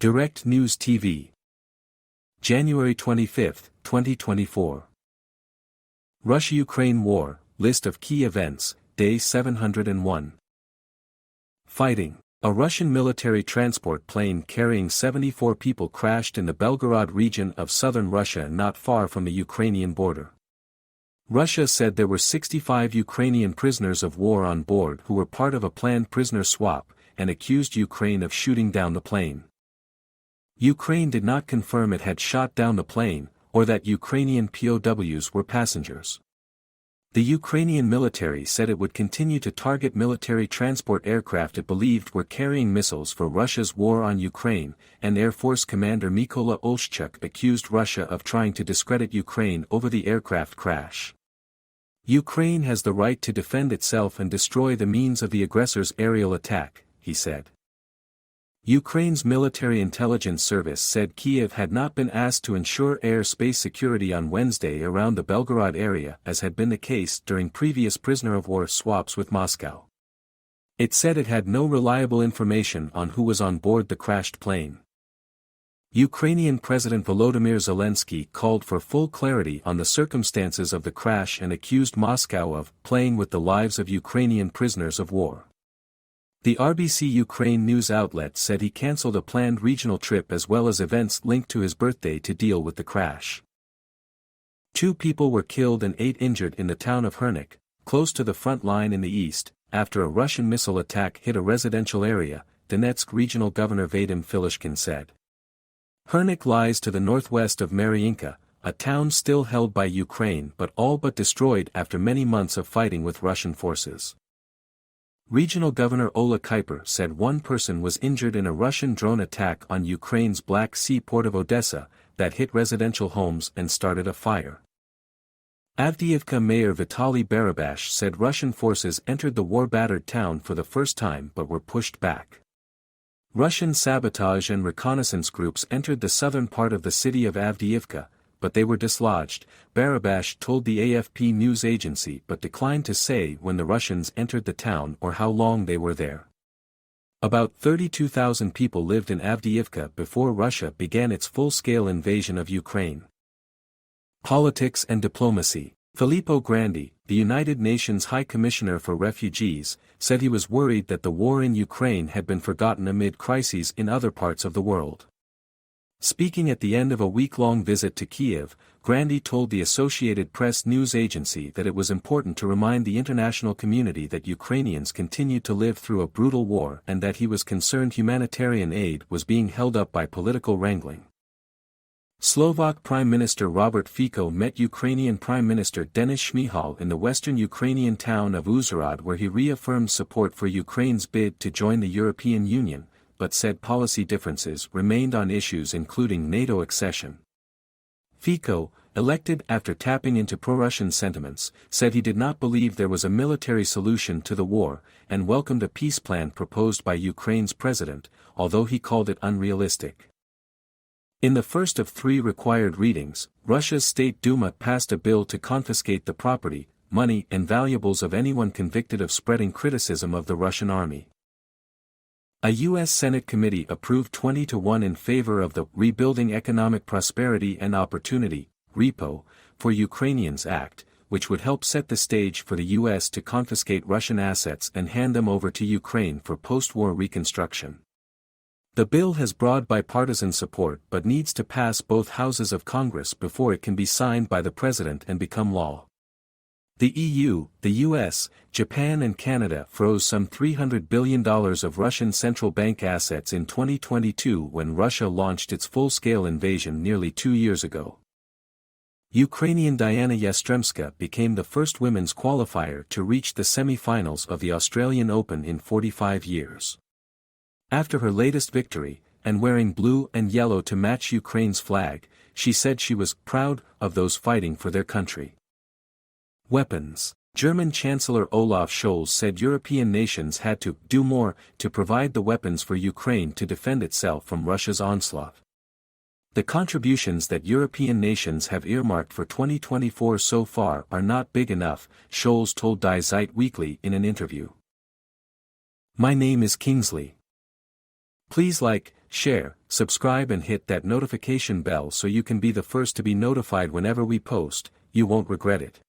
Direct News TV. January 25, 2024. Russia-Ukraine War, List of Key Events, Day 701. Fighting. A Russian military transport plane carrying 74 people crashed in the Belgorod region of southern Russia not far from the Ukrainian border. Russia said there were 65 Ukrainian prisoners of war on board who were part of a planned prisoner swap, and accused Ukraine of shooting down the plane. Ukraine did not confirm it had shot down the plane, or that Ukrainian POWs were passengers. The Ukrainian military said it would continue to target military transport aircraft it believed were carrying missiles for Russia's war on Ukraine, and Air Force Commander Mykola Oleshchuk accused Russia of trying to discredit Ukraine over the aircraft crash. Ukraine has the right to defend itself and destroy the means of the aggressor's aerial attack, he said. Ukraine's military intelligence service said Kiev had not been asked to ensure airspace security on Wednesday around the Belgorod area as had been the case during previous prisoner-of-war swaps with Moscow. It said it had no reliable information on who was on board the crashed plane. Ukrainian President Volodymyr Zelensky called for full clarity on the circumstances of the crash and accused Moscow of playing with the lives of Ukrainian prisoners of war. The RBC Ukraine news outlet said he cancelled a planned regional trip as well as events linked to his birthday to deal with the crash. 2 people were killed and 8 injured in the town of Hernik, close to the front line in the east, after a Russian missile attack hit a residential area, Donetsk Regional Governor Vadim Filishkin said. Hernik lies to the northwest of Mariinka, a town still held by Ukraine but all but destroyed after many months of fighting with Russian forces. Regional Governor Ola Kuiper said 1 person was injured in a Russian drone attack on Ukraine's Black Sea port of Odessa, that hit residential homes and started a fire. Avdiivka Mayor Vitaly Barabash said Russian forces entered the war-battered town for the first time but were pushed back. Russian sabotage and reconnaissance groups entered the southern part of the city of Avdiivka, but they were dislodged, Barabash told the AFP news agency but declined to say when the Russians entered the town or how long they were there. About 32,000 people lived in Avdiivka before Russia began its full-scale invasion of Ukraine. Politics and diplomacy. Filippo Grandi, the United Nations High Commissioner for Refugees, said he was worried that the war in Ukraine had been forgotten amid crises in other parts of the world. Speaking at the end of a week-long visit to Kiev, Grandi told the Associated Press news agency that it was important to remind the international community that Ukrainians continued to live through a brutal war and that he was concerned humanitarian aid was being held up by political wrangling. Slovak Prime Minister Robert Fico met Ukrainian Prime Minister Denis Shmyhal in the western Ukrainian town of Uzhhorod where he reaffirmed support for Ukraine's bid to join the European Union, but said policy differences remained on issues including NATO accession. Fico, elected after tapping into pro-Russian sentiments, said he did not believe there was a military solution to the war, and welcomed a peace plan proposed by Ukraine's president, although he called it unrealistic. In the first of 3 required readings, Russia's State Duma passed a bill to confiscate the property, money and valuables of anyone convicted of spreading criticism of the Russian army. A U.S. Senate committee approved 20-1 in favor of the Rebuilding Economic Prosperity and Opportunity, REPO, for Ukrainians Act, which would help set the stage for the U.S. to confiscate Russian assets and hand them over to Ukraine for post-war reconstruction. The bill has broad bipartisan support but needs to pass both houses of Congress before it can be signed by the President and become law. The EU, the US, Japan and Canada froze some $300 billion of Russian central bank assets in 2022 when Russia launched its full-scale invasion nearly 2 years ago. Ukrainian Diana Yastremska became the first women's qualifier to reach the semi-finals of the Australian Open in 45 years. After her latest victory, and wearing blue and yellow to match Ukraine's flag, she said she was proud of those fighting for their country. Weapons. German Chancellor Olaf Scholz said European nations had to do more to provide the weapons for Ukraine to defend itself from Russia's onslaught. The contributions that European nations have earmarked for 2024 so far are not big enough, Scholz told Die Zeit Weekly in an interview. My name is Kingsley. Please like, share, subscribe and hit that notification bell so you can be the first to be notified whenever we post. You won't regret it.